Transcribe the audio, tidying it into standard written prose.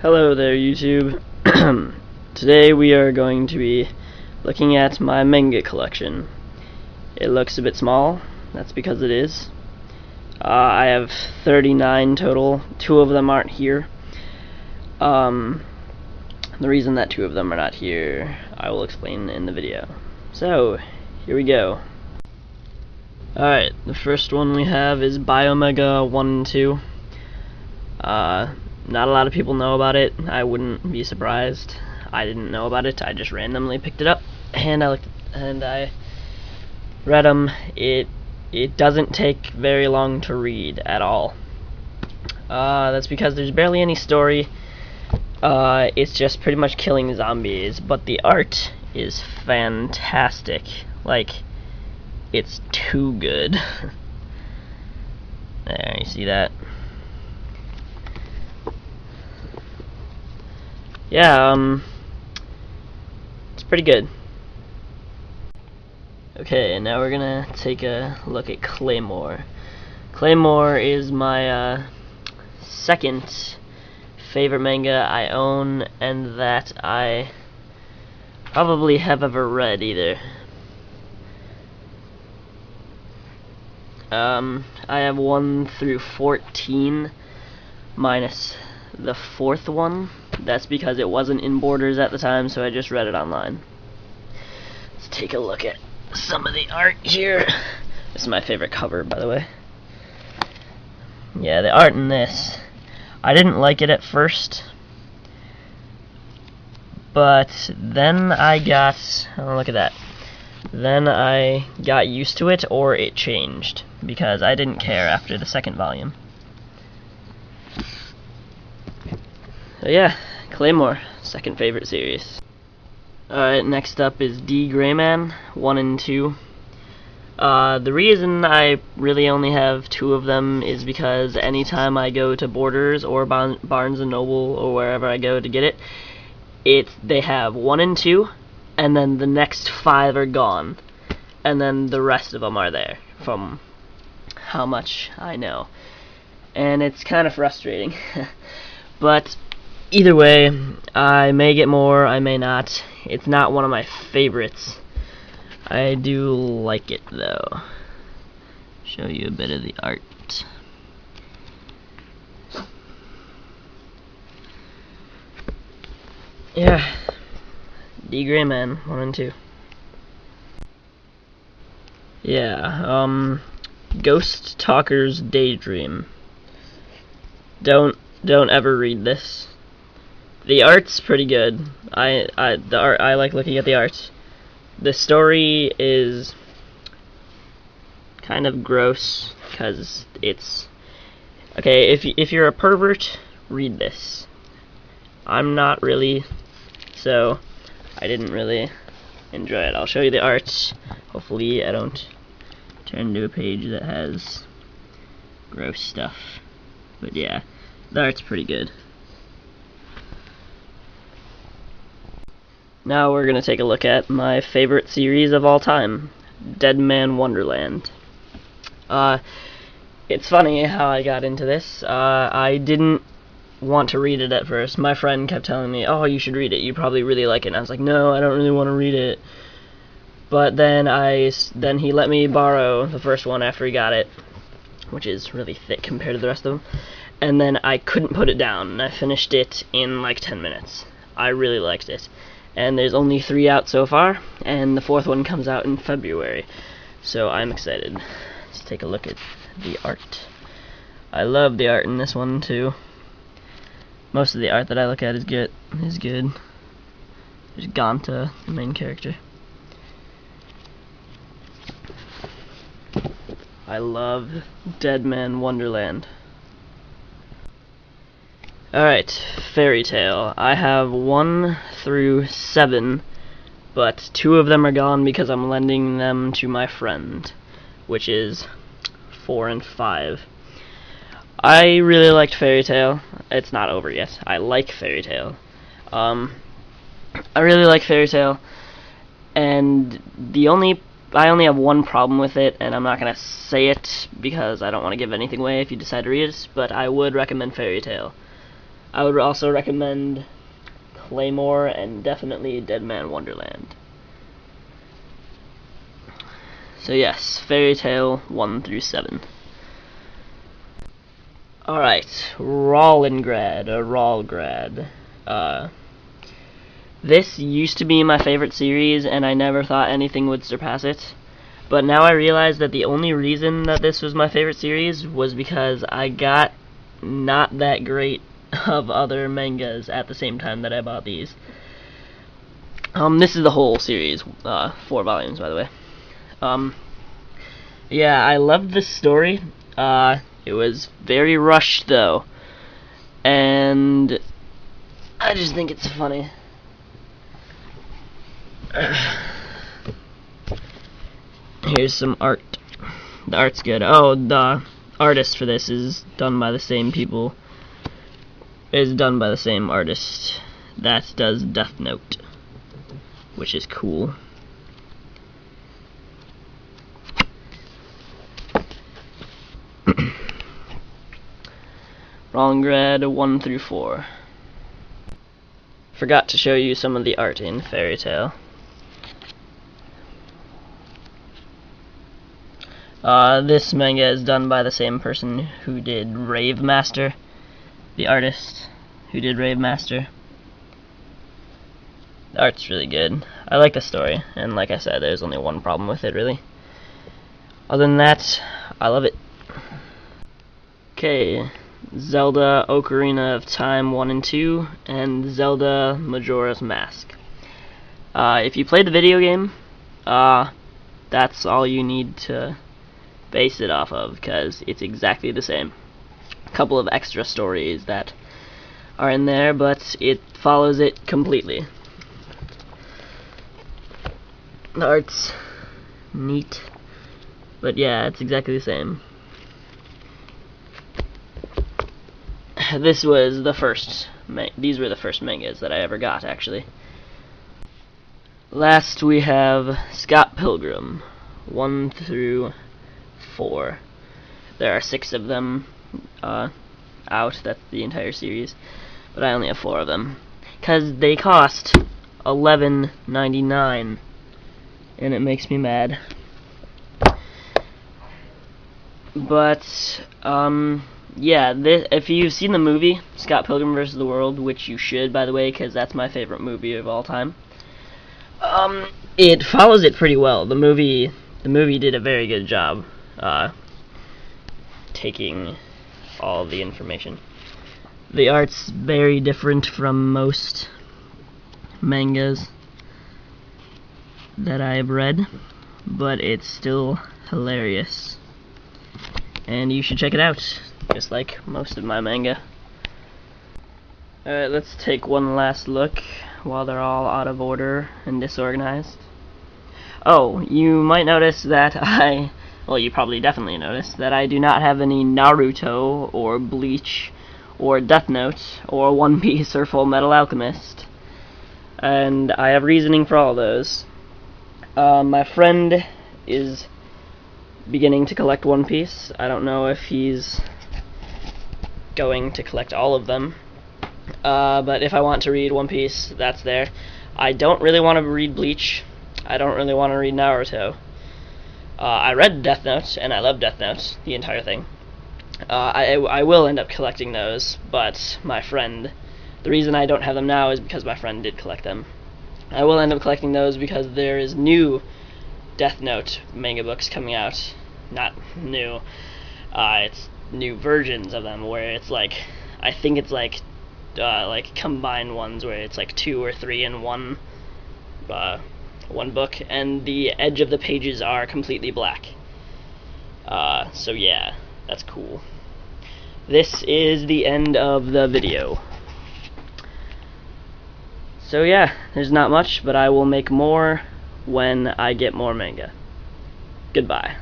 Hello there, YouTube. Today we are going to be looking at my manga collection. It looks a bit small, that's because it is. I have 39 total, 2 of them aren't here. The reason that 2 of them are not here, I will explain in the video. So, here we go. Alright, the first one we have is Biomega 1 and 2. Not a lot of people know about it. I wouldn't be surprised. I didn't know about it. I just randomly picked it up and I read them. It doesn't take very long to read at all. That's because there's barely any story. It's just pretty much killing zombies, but the art is fantastic. Like, it's too good. There, you see that? Yeah, it's pretty good. Okay, now we're gonna take a look at Claymore. Claymore is my second favorite manga I own, and that I probably have ever read either. I have 1 through 14 minus the 4th one. That's because it wasn't in Borders at the time, so I just read it online. Let's take a look at some of the art here. This is my favorite cover, by the way. Yeah, the art in this, I didn't like it at first, but then I got, oh, look at that. Then I got used to it, or it changed, because I didn't care after the 2nd volume. So yeah, Claymore, second favorite series. Alright, next up is D. Grayman, 1 and 2. The reason I really only have 2 of them is because anytime I go to Borders or Barnes & Noble or wherever I go to get it, they have 1 and 2, and then the next 5 are gone, and then the rest of them are there, from how much I know. And it's kind of frustrating. But either way, I may get more, I may not. It's not one of my favorites. I do like it, though. Show you a bit of the art. Yeah, D. Grayman, 1 and 2. Yeah, Ghost Talker's Daydream. Don't ever read this. The art's pretty good. I like looking at the art. The story is kind of gross because it's okay. If you're a pervert, read this. I'm not really, so I didn't really enjoy it. I'll show you the art. Hopefully, I don't turn to a page that has gross stuff. But yeah, the art's pretty good. Now we're going to take a look at my favorite series of all time, Dead Man Wonderland. It's funny how I got into this. I didn't want to read it at first. My friend kept telling me, oh, you should read it, you probably really like it. And I was like, no, I don't really want to read it. But then he let me borrow the first one after he got it, which is really thick compared to the rest of them. And then I couldn't put it down, and I finished it in like 10 minutes. I really liked it. And there's only 3 out so far, and the 4th one comes out in February, so I'm excited. Let's take a look at the art. I love the art in this one too. Most of the art that I look at is good. There's Ganta, the main character. I love Dead Man Wonderland. Alright, Fairy Tail. I have 1 through 7, but 2 of them are gone because I'm lending them to my friend, which is 4 and 5. I really liked Fairy Tail. It's not over yet. I like Fairy Tail. I really like Fairy Tail, and I only have one problem with it, and I'm not going to say it because I don't want to give anything away if you decide to read it, but I would recommend Fairy Tail. I would also recommend Claymore and definitely Dead Man Wonderland. So yes, Fairy Tail 1 through 7. Alright, Rollingrad, or Rollgrad. This used to be my favorite series, and I never thought anything would surpass it. But now I realize that the only reason that this was my favorite series was because I got not that great of other mangas at the same time that I bought these. This is the whole series, 4 volumes, by the way. Yeah, I loved this story. It was very rushed, though, and I just think it's funny. Here's some art. The art's good. Oh, the artist for this is done by the same people. Is done by the same artist that does Death Note, which is cool. Rollingrad 1 through 4. Forgot to show you some of the art in Fairy Tail. This manga is done by the same person who did Rave Master, the artist who did Rave Master. The art's really good. I like the story, and like I said, there's only one problem with it, really. Other than that, I love it. Okay, Zelda Ocarina of Time 1 and 2, and Zelda Majora's Mask. If you play the video game, that's all you need to base it off of, because it's exactly the same. A couple of extra stories that are in there, but it follows it completely. The art's neat, but yeah, it's exactly the same. This was the first. These were the first mangas that I ever got, actually. Last we have Scott Pilgrim 1 through 4. There are 6 of them out. That's the entire series, but I only have 4 of them because they cost $11.99, and it makes me mad. But yeah, if you've seen the movie Scott Pilgrim vs. the World, which you should, by the way, because that's my favorite movie of all time, it follows it pretty well. The movie did a very good job taking all the information. The art's very different from most mangas that I've read, but it's still hilarious, and you should check it out, just like most of my manga. Alright, let's take one last look while they're all out of order and disorganized. Oh, you might notice that well, you probably definitely noticed that I do not have any Naruto, or Bleach, or Death Note, or One Piece, or Full Metal Alchemist. And I have reasoning for all those. My friend is beginning to collect One Piece. I don't know if he's going to collect all of them. But if I want to read One Piece, that's there. I don't really want to read Bleach. I don't really want to read Naruto. I read Death Note, and I love Death Note, the entire thing. I will end up collecting those, but my friend, the reason I don't have them now is because my friend did collect them. I will end up collecting those because there is new Death Note manga books coming out. Not new. It's new versions of them where it's like, I think it's like combined ones where it's like 2 or 3 in one book, and the edge of the pages are completely black. So yeah, that's cool. This is the end of the video. So yeah, there's not much, but I will make more when I get more manga. Goodbye.